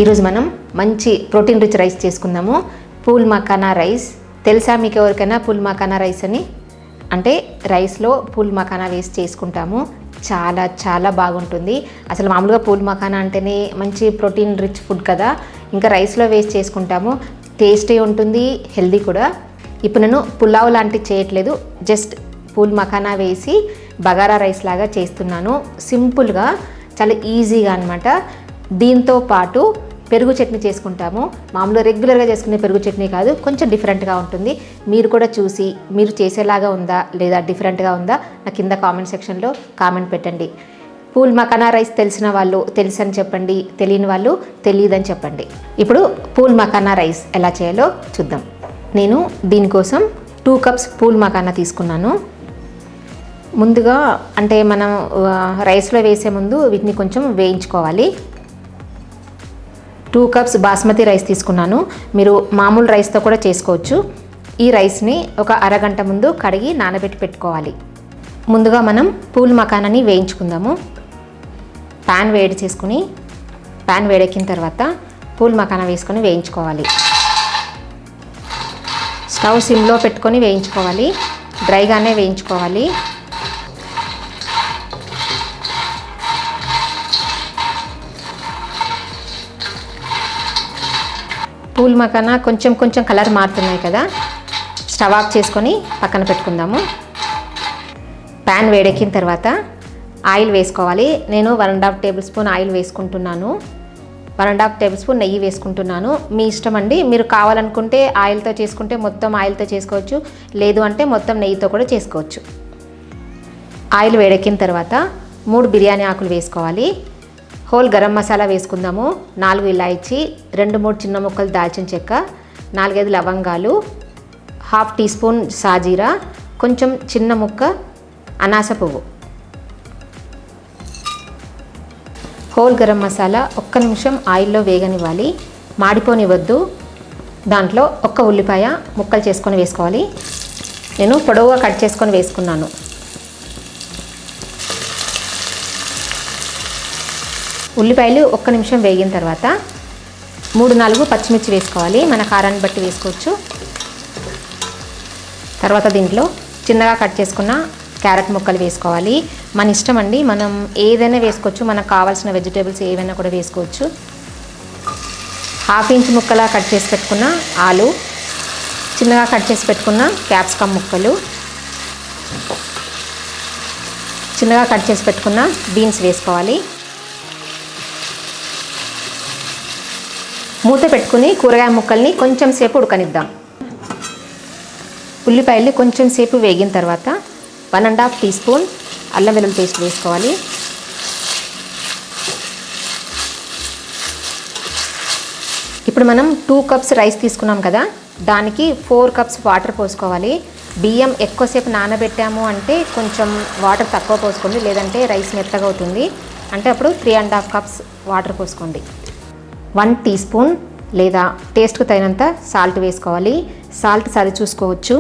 ఈరోజు మనం మంచి ప్రోటీన్ రిచ్ రైస్ చేసుకుందాము. పూల్ మఖానా రైస్ తెలుసా మీకు ఎవరికైనా? పూల్ మఖానా రైస్ అని అంటే రైస్లో పూల్ మఖానా వేసి చేసుకుంటాము. చాలా చాలా బాగుంటుంది. అసలు మామూలుగా పూల్ మఖానా అంటేనే మంచి ప్రోటీన్ రిచ్ ఫుడ్ కదా, ఇంకా రైస్లో వేసి చేసుకుంటాము. టేస్టీ ఉంటుంది, హెల్దీ కూడా. ఇప్పుడు నేను పులావ్ లాంటివి చేయట్లేదు, జస్ట్ పూల్ మఖానా వేసి బగారా రైస్ లాగా చేస్తున్నాను. సింపుల్గా, చాలా ఈజీగా అనమాట. దీంతో పాటు పెరుగు చట్నీ చేసుకుంటాము. మామూలుగా రెగ్యులర్గా చేసుకునే పెరుగు చట్నీ కాదు, కొంచెం డిఫరెంట్గా ఉంటుంది. మీరు కూడా చూసి మీరు చేసేలాగా ఉందా లేదా డిఫరెంట్గా ఉందా నా కింద కామెంట్ సెక్షన్లో కామెంట్ పెట్టండి. పూల్ మఖానా రైస్ తెలిసిన వాళ్ళు తెలుసని చెప్పండి, తెలియని వాళ్ళు తెలియదని చెప్పండి. ఇప్పుడు పూల్ మఖానా రైస్ ఎలా చేయాలో చూద్దాం. నేను దీనికోసం 2 కప్స్ పూల్ మఖానా తీసుకున్నాను. ముందుగా అంటే మనం రైస్లో వేసే ముందు వీటిని కొంచెం వేయించుకోవాలి. 2 కప్స్ బాస్మతి రైస్ తీసుకున్నాను. మీరు మామూలు రైస్తో కూడా చేసుకోవచ్చు. ఈ రైస్ని ఒక అరగంట ముందు కడిగి నానబెట్టి పెట్టుకోవాలి. ముందుగా మనం పూల్ మఖానాని వేయించుకుందాము. ప్యాన్ వేడి చేసుకుని, ప్యాన్ వేడెక్కిన తర్వాత పూల్ మఖానా వేసుకొని వేయించుకోవాలి. స్టవ్ సిమ్లో పెట్టుకొని వేయించుకోవాలి, డ్రైగానే వేయించుకోవాలి. పూల్ మఖానా కొంచెం కలర్ మారుతున్నాయి కదా, స్టవ్ ఆఫ్ చేసుకొని పక్కన పెట్టుకుందాము. ప్యాన్ వేడెక్కిన తర్వాత ఆయిల్ వేసుకోవాలి. నేను 1.5 టేబుల్ స్పూన్ ఆయిల్ వేసుకుంటున్నాను. 1.5 టేబుల్ స్పూన్ నెయ్యి వేసుకుంటున్నాను. మీ ఇష్టం అండి. మీరు కావాలనుకుంటే ఆయిల్తో చేసుకుంటే మొత్తం ఆయిల్తో చేసుకోవచ్చు, లేదు అంటే మొత్తం నెయ్యితో కూడా చేసుకోవచ్చు. ఆయిల్ వేడెక్కిన తర్వాత 3 బిర్యానీ ఆకులు వేసుకోవాలి. హోల్ గరం మసాలా వేసుకుందాము. 4 ఇలాయచి, 2-3 చిన్న ముక్కలు దాల్చిన చెక్క, 4-5 లవంగాలు, 1/2 టీ స్పూన్ సాజీరా, కొంచెం చిన్న ముక్క అనాస పువ్వు. హోల్ గరం మసాలా 1 నిమిషం ఆయిల్లో వేగనివ్వాలి, మాడిపోనివ్వద్దు. దాంట్లో 1 ఉల్లిపాయ ముక్కలు చేసుకొని వేసుకోవాలి. నేను పొడవుగా కట్ చేసుకొని వేసుకున్నాను. ఉల్లిపాయలు 1 నిమిషం వేగిన తర్వాత 3-4 పచ్చిమిర్చి వేసుకోవాలి. మన కారాన్ని బట్టి వేసుకోవచ్చు. తర్వాత దీంట్లో చిన్నగా కట్ చేసుకున్న క్యారెట్ ముక్కలు వేసుకోవాలి. మన ఇష్టం అండి, మనం ఏదైనా వేసుకోవచ్చు. మనకు కావాల్సిన వెజిటేబుల్స్ ఏవైనా కూడా వేసుకోవచ్చు. 1/2 ఇంచ్ ముక్కలా కట్ చేసి పెట్టుకున్న ఆలు, చిన్నగా కట్ చేసి పెట్టుకున్న క్యాప్సికమ్ ముక్కలు, చిన్నగా కట్ చేసి పెట్టుకున్న బీన్స్ వేసుకోవాలి. మూత పెట్టుకుని కూరగాయ ముక్కల్ని కొంచెం సేపు ఉడకనిద్దాం. ఉల్లిపాయలు కొంచెం సేపు వేగిన తర్వాత 1.5 టీ స్పూన్ అల్లం వెల్లుల్లి పేస్ట్ వేసుకోవాలి. ఇప్పుడు మనం 2 కప్స్ రైస్ తీసుకున్నాం కదా, దానికి 4 కప్స్ వాటర్ పోసుకోవాలి. బియ్యం ఎక్కువసేపు నానబెట్టాము అంటే కొంచెం వాటర్ తక్కువ పోసుకోండి, లేదంటే రైస్ మెత్తగా అవుతుంది. అంటే అప్పుడు 3.5 కప్స్ వాటర్ పోసుకోండి. 1 టీ స్పూన్ లేదా టేస్ట్కు తగినంత సాల్ట్ వేసుకోవాలి. సాల్ట్ సరి చూసుకోవచ్చు.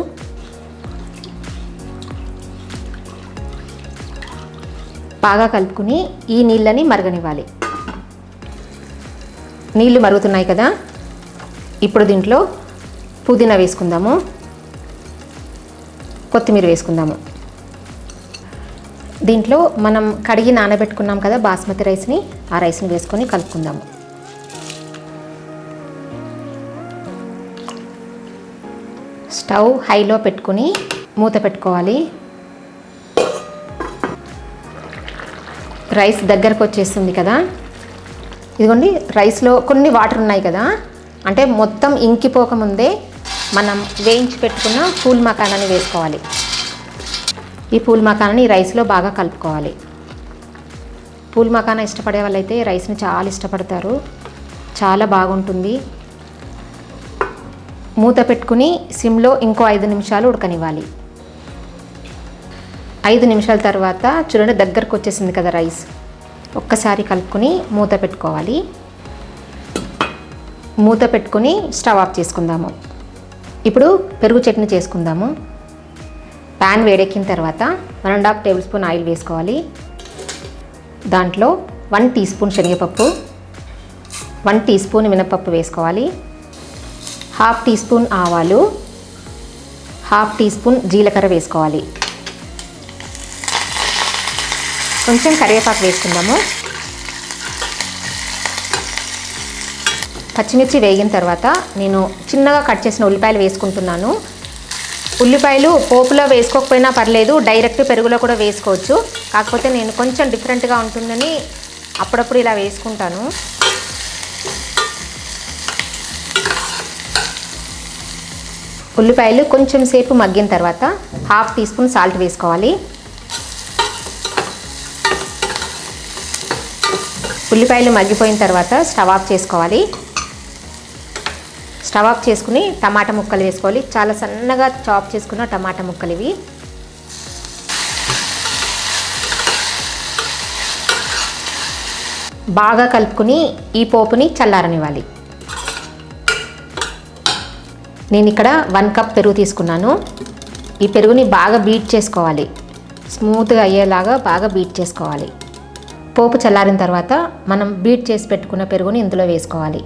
బాగా కలుపుకుని ఈ నీళ్ళని మరగనివ్వాలి. నీళ్ళు మరుగుతున్నాయి కదా, ఇప్పుడు దీంట్లో పుదీనా వేసుకుందాము, కొత్తిమీర వేసుకుందాము. దీంట్లో మనం కడిగి నానబెట్టుకున్నాం కదా బాస్మతి రైస్ని, ఆ రైస్ని వేసుకొని కలుపుకుందాము. స్టవ్ హైలో పెట్టుకుని మూత పెట్టుకోవాలి. రైస్ దగ్గరకు వచ్చేస్తుంది కదా, ఇదిగోండి రైస్లో కొన్ని వాటర్ ఉన్నాయి కదా, అంటే మొత్తం ఇంకిపోకముందే మనం వేయించి పెట్టుకున్న పూల్ మఖానాని వేసుకోవాలి. ఈ పూల్ మఖానాని రైస్లో బాగా కలుపుకోవాలి. పూల్ మఖానా ఇష్టపడే వాళ్ళైతే రైస్ని చాలా ఇష్టపడతారు, చాలా బాగుంటుంది. మూత పెట్టుకుని సిమ్లో ఇంకో 5 నిమిషాలు ఉడకనివ్వాలి. 5 నిమిషాల తర్వాత చూడండి దగ్గరకు వచ్చేసింది కదా రైస్. ఒక్కసారి కలుపుకొని మూత పెట్టుకోవాలి. మూత పెట్టుకుని స్టవ్ ఆఫ్ చేసుకుందాము. ఇప్పుడు పెరుగు చట్నీ చేసుకుందాము. ప్యాన్ వేడెక్కిన తర్వాత 1.5 టేబుల్ స్పూన్ ఆయిల్ వేసుకోవాలి. దాంట్లో 1 టీ స్పూన్ శనగపప్పు, 1 టీ స్పూన్ మినపప్పు వేసుకోవాలి, 1/2 టీ స్పూన్ ఆవాలు, 1/2 టీ స్పూన్ జీలకర్ర వేసుకోవాలి. కొంచెం కరివేపాకు వేసుకుందాము. పచ్చిమిర్చి వేగిన తర్వాత నేను చిన్నగా కట్ చేసిన ఉల్లిపాయలు వేసుకుంటున్నాను. ఉల్లిపాయలు పోపులో వేసుకోకపోయినా పర్లేదు, డైరెక్ట్ పెరుగులో కూడా వేసుకోవచ్చు. కాకపోతే నేను కొంచెం డిఫరెంట్గా ఉంటుందని అప్పుడప్పుడు ఇలా వేసుకుంటాను. ఉల్లిపాయలు కొంచెం సేపు మగ్గిన తర్వాత 1/2 టీ స్పూన్ సాల్ట్ వేసుకోవాలి. ఉల్లిపాయలు మగ్గిపోయిన తర్వాత స్టవ్ ఆఫ్ చేసుకోవాలి. స్టవ్ ఆఫ్ చేసుకుని టమాటా ముక్కలు వేసుకోవాలి. చాలా సన్నగా చాప్ చేసుకున్న టమాటా ముక్కలు ఇవి. బాగా కలుపుకుని ఈ పోపుని చల్లారనివ్వాలి. నేను ఇక్కడ 1 కప్ పెరుగు తీసుకున్నాను. ఈ పెరుగుని బాగా బీట్ చేసుకోవాలి. స్మూత్గా అయ్యేలాగా బాగా బీట్ చేసుకోవాలి. పోపు చల్లారిన తర్వాత మనం బీట్ చేసి పెట్టుకున్న పెరుగుని ఇందులో వేసుకోవాలి.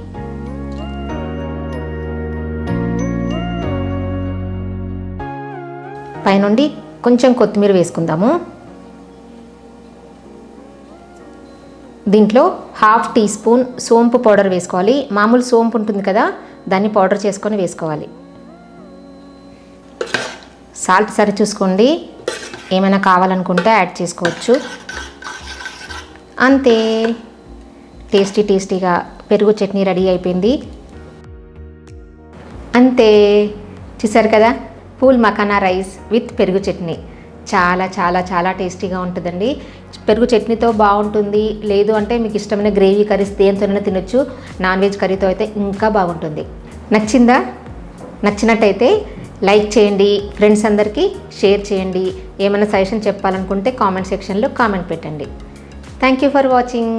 పైనుండి కొంచెం కొత్తిమీర వేసుకుందాము. దీంట్లో 1/2 టీ స్పూన్ సోంపు పౌడర్ వేసుకోవాలి. మామూలు సోంపు ఉంటుంది కదా, దాన్ని పౌడర్ చేసుకొని వేసుకోవాలి. సాల్ట్ సరి చూసుకోండి, ఏమైనా కావాలనుకుంటే యాడ్ చేసుకోవచ్చు. అంతే, టేస్టీగా పెరుగు చట్నీ రెడీ అయిపోయింది. అంతే, చూసారు కదా, పూల్ మఖానా రైస్ విత్ పెరుగు చట్నీ. చాలా చాలా చాలా టేస్టీగా ఉంటుందండి. పెరుగు చట్నీతో బాగుంటుంది, లేదు అంటే మీకు ఇష్టమైన గ్రేవీ కర్రీస్ దేనితోనైనా తినొచ్చు. నాన్ వెజ్ కర్రీతో అయితే ఇంకా బాగుంటుంది. నచ్చిందా? నచ్చినట్టయితే లైక్ చేయండి, ఫ్రెండ్స్ అందరికీ షేర్ చేయండి. ఏమైనా సజెషన్ చెప్పాలనుకుంటే కామెంట్ సెక్షన్లో కామెంట్ పెట్టండి. Thank you for watching.